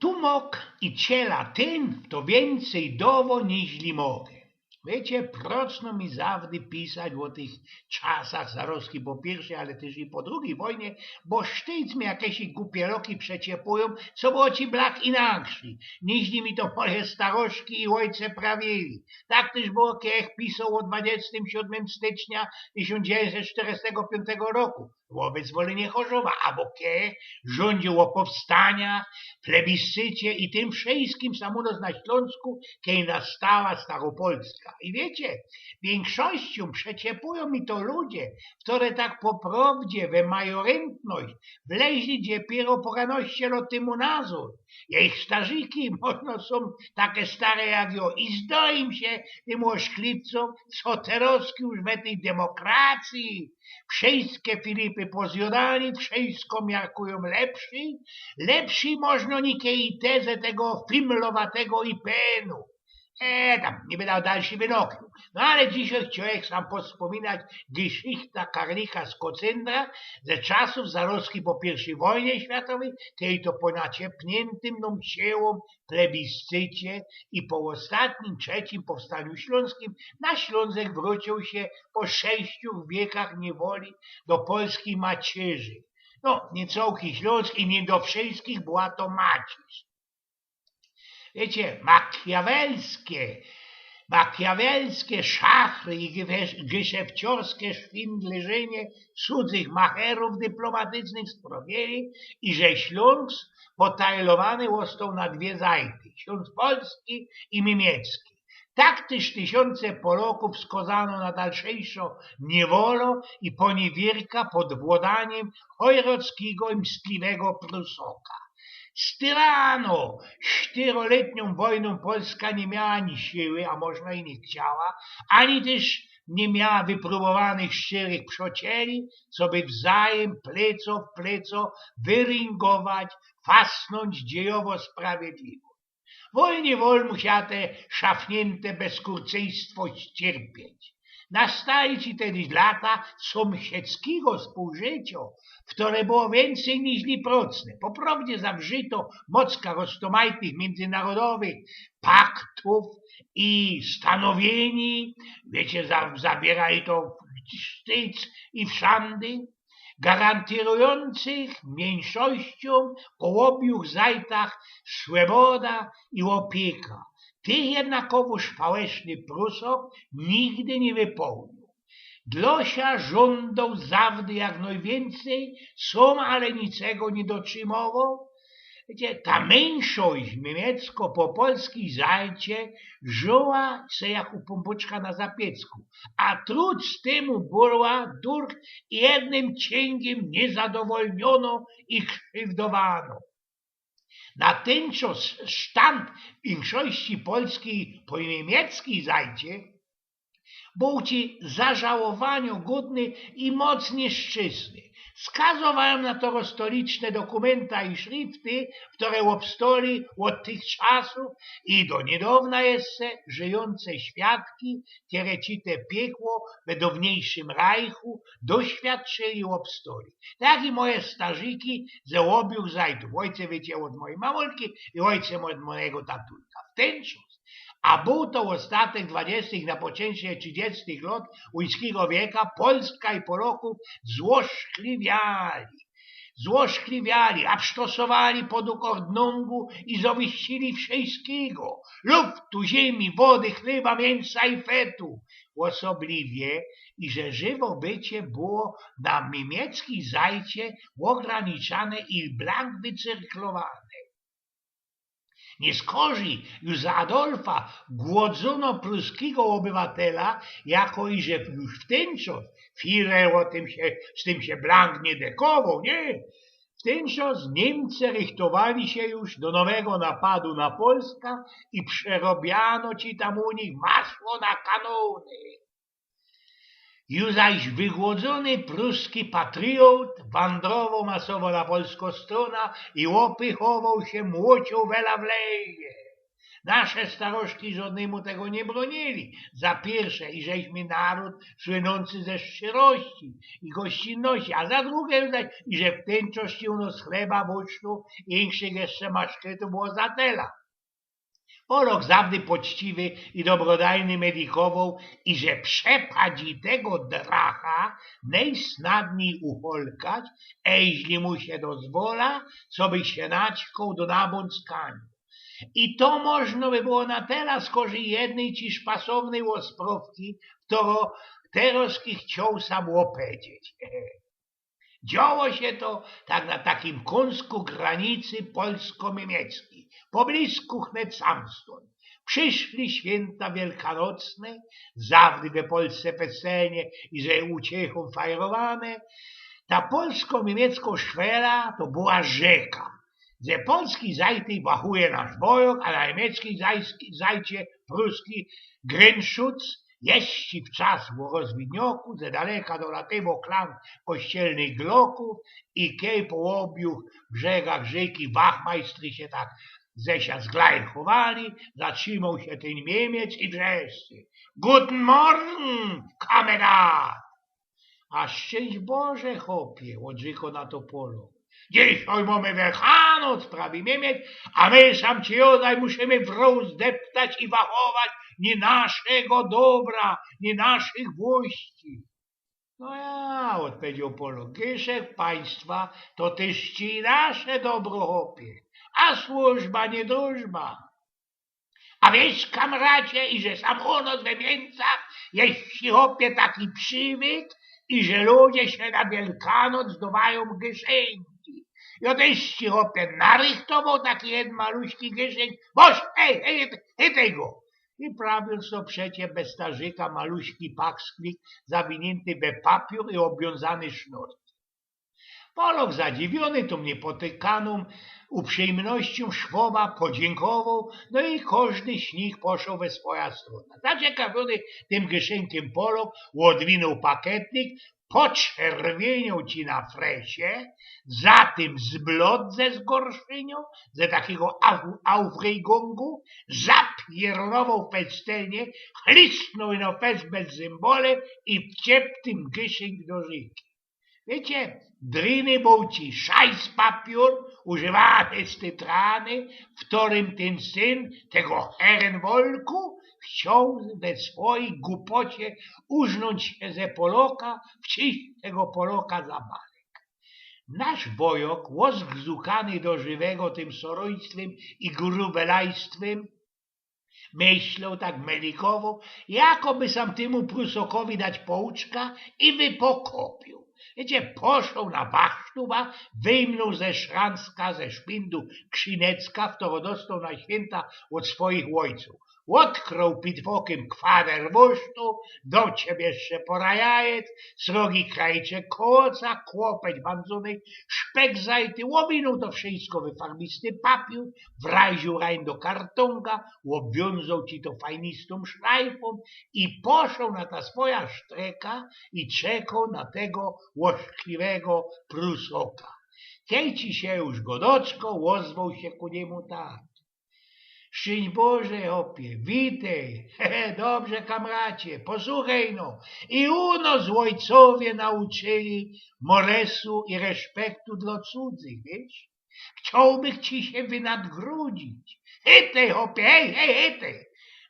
Tu mok i ciela ten, kto więcej dowo niźli mogę. Wiecie, procno mi zawdy pisać o tych czasach zaroski po pierwszej, ale też i po drugiej wojnie, bo sztyc mi jakieś głupie roki przeciepują, co było ci blak inakszy, niźli mi to moje starożki i ojce prawili. Tak też było, kiedy pisał o 27 stycznia 1945 roku, o wyzwolenie Chorzowa, albo kiedy rządził o powstaniach, plebiscycie i tym wszystkim samonos na Śląsku, kiedy nastała Staropolska. I wiecie, większością przeciepują mi to ludzie, które tak po prawdzie we majorentność wleźli dopiero po ranoście do tymu nazór. Ich starzyki można są takie stare jak ja i zda im się tym oszklipcom, co teraz już w tej demokracji wszystkie Filipy pozjadali, wszystko miarkują lepszy można nikiej tezę tego fimlowatego IPN-u. Tam nie będę dalszy wynoklił. No ale dzisiaj chciałem sam pospominać geschichta Karlicha z Kocendra ze czasów zaroski po I wojnie światowej, kiedy to po naciepniętym nam siłom plebiscycie i po ostatnim trzecim powstaniu śląskim na Ślązek wrócił się po 6 wiekach niewoli do polskiej macierzy. No, nie całki śląsk i nie do wszystkich była to macierz. Wiecie, makiawelskie szachry i geszefciorskie szwindlerzenie cudzych macherów dyplomatycznych sprawiali, i że Śląsk potajlowany został na dwie zajty, Śląsk polski i niemiecki. Tak też tysiące Polaków skazano na dalszejszą niewolę i poniewierka pod włodaniem chojrockiego i mstliwego Prusoka. Styrano 4-letnią wojną Polska nie miała ani siły, a można i nie chciała, ani też nie miała wypróbowanych szczerych przyjacieli, co by wzajem pleco w pleco wyringować, fasnąć dziejowo sprawiedliwo. Wolnie musiała te szafnięte bezkurczyństwo ścierpieć. Nastały ci tedy lata sąsiedzkiego współżycia, w które było więcej niż procne. Poprawnie zawrzyto mocka roztomajtych międzynarodowych paktów i stanowieni, wiecie, zabierali to sztyc i wszandy, gwarantujących mniejszościom o obiech zajtach swoboda i opieka. Tych jednakowoż fałeszny Prusok nigdy nie wypełnił. Dlosia żądał zawdy jak najwięcej, sam ale niczego nie dotrzymywał. Wiecie, ta mniejszość niemiecko po polskiej zajcie żyła se jak u pompuczka na zapiecku, a trud z temu była durch jednym cięgiem niezadowolniono i krzywdowano. Na ten czas stan większości polskiej po niemieckiej zajcie był ci zażałowania godny i mocnie szczysny. Skazowałem na to stoliczne dokumenta i szrifty, które obstali od tych czasów i do niedawna jeszcze żyjące świadki, które ci te piekło we dawniejszym Rajchu doświadczyli i obstali. Tak i moje starzyki ze obiech zajdów. Ojce wiecie od mojej mamulki i ojcem od mojego tatulka. W ten czas. A był to ostatek 20. na poczęcie 30. lat uńskiego wieka, Polska i Polaków złoszkliwiali, absztosowali pod ukordnągu i zawiścili wszystkiego. Luftu, ziemi, wody, chleba, mięsa i fetu. Osobliwie, i że żywo bycie było na niemieckiej zajcie ograniczane i blank wycyrklowane. Nie skorzy już za Adolfa głodzono pruskiego obywatela, jako i że już w ten czas Führer z tym się blank nie dekował, nie? W ten czas Niemcy rychtowali się już do nowego napadu na Polskę i przerobiano ci tam u nich masło na kanony. Już zaś wygłodzony pruski patriot wandrował masowo na polską stronę i opychował się młocią wela wleje. Nasze starożki żadnemu tego nie bronili. Za pierwsze, i żeśmy naród słynący ze szczerości i gościnności, a za drugie, i że w tęczości u nas chleba, bucztu i inszych jeszcze maszketu było za tela. Polok zawdy poczciwy i dobrodajny medikował i że przepadzi tego dracha najsnadniej uholkać, eźli mu się dozwola, co by się naćkał do nabąckania. I to można by było na teraz korzy jednej ci szpasownej osprowki, którą teroski chciał sam opowiedzieć. Działo się to tak na takim kąsku granicy polsko-niemieckiej, poblisku chnet samstąd. Przyszli święta wielkanocne, zawdy we Polsce weselnie i że uciechą fajrowane. Ta polsko-niemiecka szwela to była rzeka. Ze polski zajtej wachuje nasz bojok, a na niemiecki zajcie pruski Grünschutz. Jeści w czas w rozwidnioku, ze daleka dolatywał klan kościelnych gloków i kej po obiu brzegach rzeki wachmajstry się tak zesia zglajchowali, zatrzymał się ten Niemiec i wrzeszczy. Guten Morgen, kamerad! A szczęść Boże, chłopie, odrzekł na to polu. Dzisiaj mamy Wielkanoc, prawi Niemiec, a my sam ci odaj musimy wrozdeptać i wachować nie naszego dobra, nie naszych włości. No ja, odpowiedział Polok, gyszek państwa to też ci nasze dobro, chłopie, a służba nie drużba. A wiesz, kamracie, i że sam u nas we Więcach jest chłopie taki przywyk i że ludzie się na Wielkanoc zdowają gyszynki. I odeście chłopie narychtował taki jeden maluśki gyszynk, boż, hej tego. I prawiąc to przecie bez starzyka maluśki paksklik zawinięty we papier i obwiązany sznur. Polok zadziwiony tą niepotykaną uprzejmością szwoba podziękował, no i każdy z nich poszedł we swoja strona. Zaciekawiony tym gyszynkiem Polok odwinął pakietnik, poczerwieniał ci na fresie, zatem zblot ze zgorszynią, ze takiego aufregungu, zapiernował festelnie, chlisnął na fest bez symbole i wciep tym gyszynk do rzeki. Wiecie, dryny był ci szajs papier, używany z tytrany, w którym ten syn tego Herrenwolku chciał we swojej głupocie użnąć się ze Poloka, wciść tego Poloka za barek. Nasz wojok, łozgzukany do żywego tym sorojstwem i grubelajstwem, myślał tak medikowo, jakoby sam temu Prusokowi dać pouczka i wypokopił. Wiecie, poszł na Wachtuba, wyjmnął ze szranska, ze szpindu krzynecka, w którą dostał na święta od swoich ojców. Odkrył pitwokiem kwader wusztu, do ciebie jeszcze pora jajec, srogi krajczek kołoca, kłopeć wanzunek, szpek zajty, łowinął to wszystko we farbisty papier, wraził rań do kartonga, obwiązał ci to fajnistą szlajfą i poszł na ta swoja sztreka i czekał na tego łoskliwego Prusoka. Kiedy ci się już godoczko, ozwał się ku niemu tak. Szczęść Boże, chłopie, witaj, dobrze, kamracie, posłuchaj no. I u nas ojcowie nauczyli moresu i respektu dla cudzych, wiesz? Chciałbych ci się wynadgrodzić. Hej, chłopie, hej.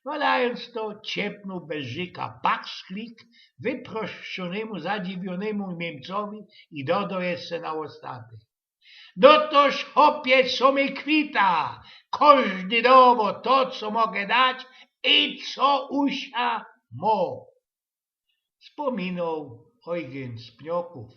Badając to, ciepnął bez żyka paksklik wyproszczonemu, zadziwionemu Niemcowi i dodał jeszcze na ostatek. No toż, chłopie, co mi kwita, każdy dowód to, co mogę dać i co usia mo. Wspominał Eugen z Pnioków.